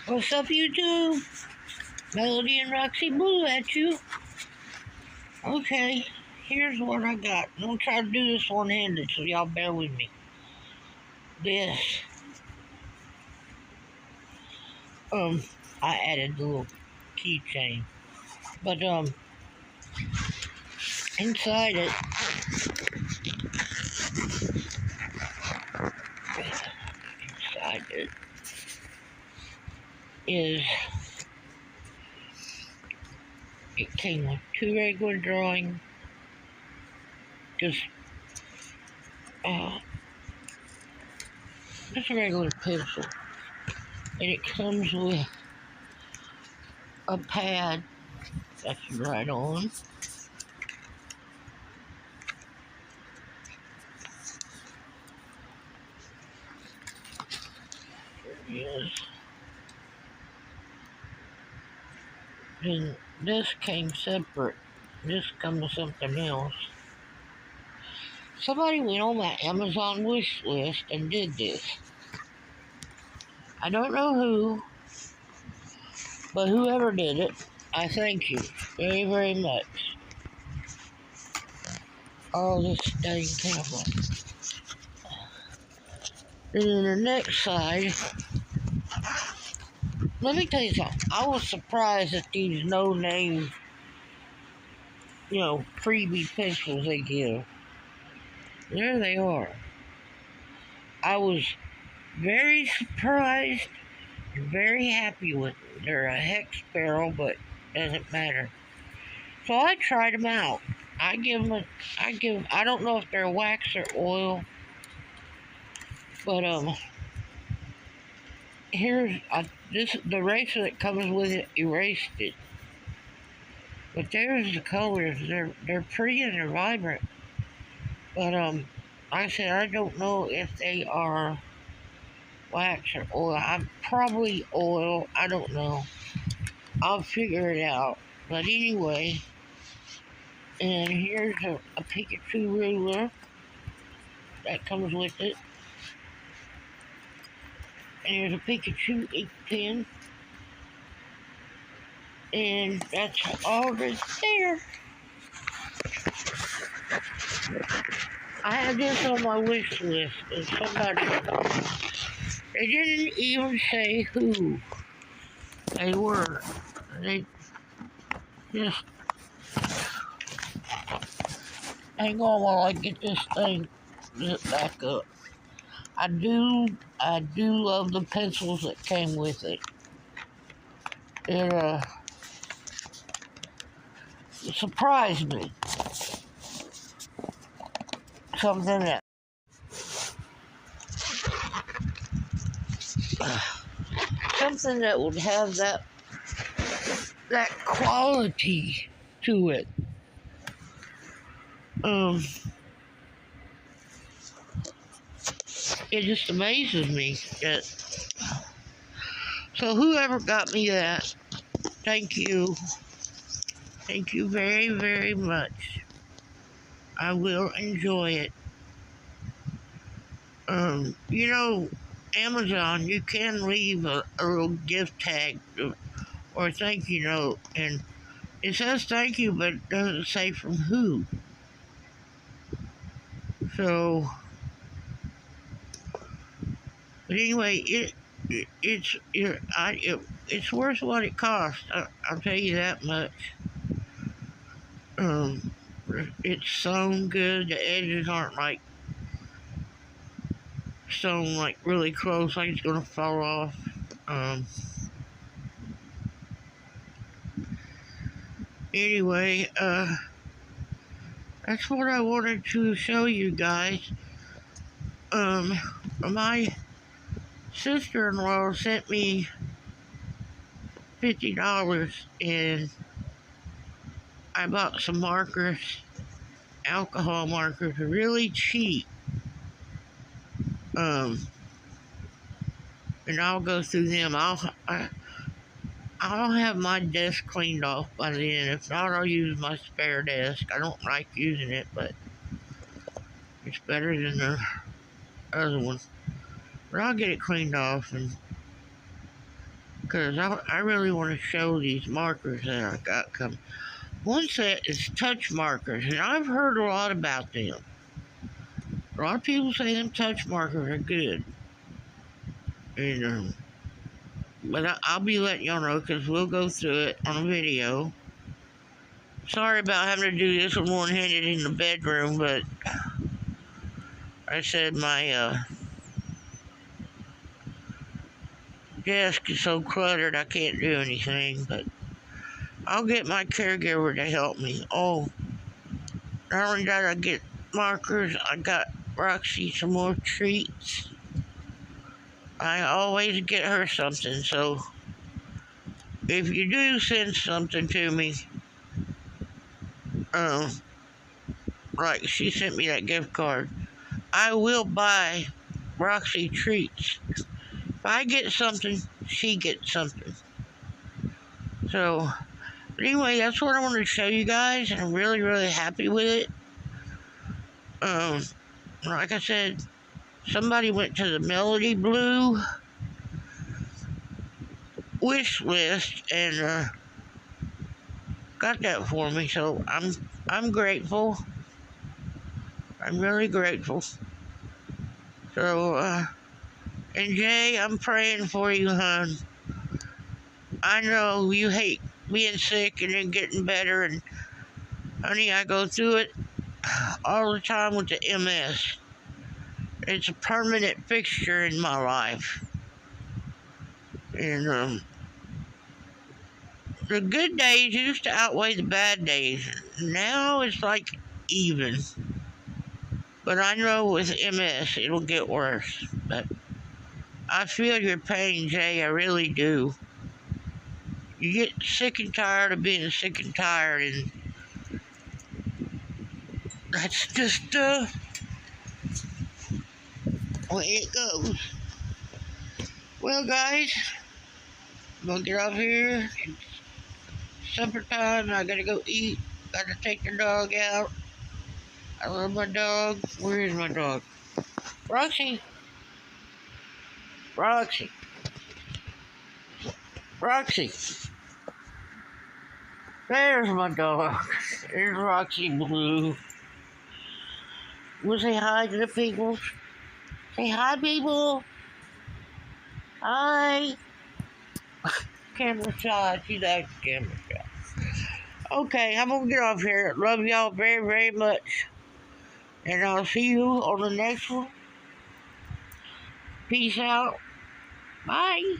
What's up, YouTube? Melody and Roxy Blue at you. Okay, here's what I got. I'm gonna try to do this one-handed, so y'all bear with me. This, I added the little keychain, but inside it is. It came with 2 regular drawings, just a regular pencil, and it comes with a pad that's right on. There it is. Then this came separate. This comes with something else. Somebody went on my Amazon wish list and did this. I don't know who, but whoever did it, I thank you very, very much. Oh, this dang camera. And then the next side, let me tell you something. I was surprised at these no-name, freebie pencils they give. There they are. I was very surprised and very happy with them. They're a hex barrel, but doesn't matter. So I tried them out. I don't know if they're wax or oil, but here's the eraser that comes with it erased it. But there's the colors. They're pretty and they're vibrant. But like I said, I don't know if they are wax or oil. I'm probably oil. I don't know. I'll figure it out. But anyway, and here's a PIKACHU ruler that comes with it. And there's a PIKACHU ink pen. And that's all that's there. I had this on my wish list, and they didn't even say who they were. They just, hang on while I get this thing back up. I do love the pencils that came with it. It surprised me. Something that would have that quality to it. It just amazes me that. So whoever got me that, thank you. Thank you very, very much. I will enjoy it. Amazon, you can leave a little gift tag or thank you note, and it says thank you, but it doesn't say from who. So, but anyway, it's worth what it costs. I'll tell you that much. It's sewn good. The edges aren't like sewn like really close, like it's gonna fall off. Anyway, that's what I wanted to show you guys. My sister-in-law sent me $50 and I bought some markers, alcohol markers, really cheap. And I'll go through them. I'll have my desk cleaned off by then. If not, I'll use my spare desk. I don't like using it, but it's better than the other one. But I'll get it cleaned off and because I really want to show these markers that I got coming. One set is touch markers, and I've heard a lot about them. A lot of people say them touch markers are good. And, but I'll be letting y'all know because we'll go through it on a video. Sorry about having to do this with one-handed in the bedroom, but I said my desk is so cluttered I can't do anything, but I'll get my caregiver to help me. Oh, not only did I get markers, I got Roxy some more treats. I always get her something, so if you do send something to me, like she sent me that gift card, I will buy Roxy treats. If I get something, she gets something. So, but anyway, that's what I wanted to show you guys, and I'm really, really happy with it. Like I said, somebody went to the Melody Blue wish list and got that for me, so I'm grateful. I'm really grateful. So, and Jay, I'm praying for you, hon. I know you hate being sick and then getting better, and honey, I go through it all the time with the MS. It's a permanent fixture in my life. And the good days used to outweigh the bad days. Now it's like even. But I know with MS it'll get worse. But I feel your pain, Jay. I really do. You get sick and tired of being sick and tired, and that's just the way it goes. Well, guys, I'm gonna get off here. It's supper time. I gotta go eat. Gotta take the dog out. I love my dog. Where is my dog? Roxy. Roxy. Roxy. There's my dog. There's Roxy Blue. We'll say hi to the people. Say hi, people. Hi. Camera shy. She's actually camera shy. Okay, I'm gonna get off here. Love y'all very, very much. And I'll see you on the next one. Peace out. Bye.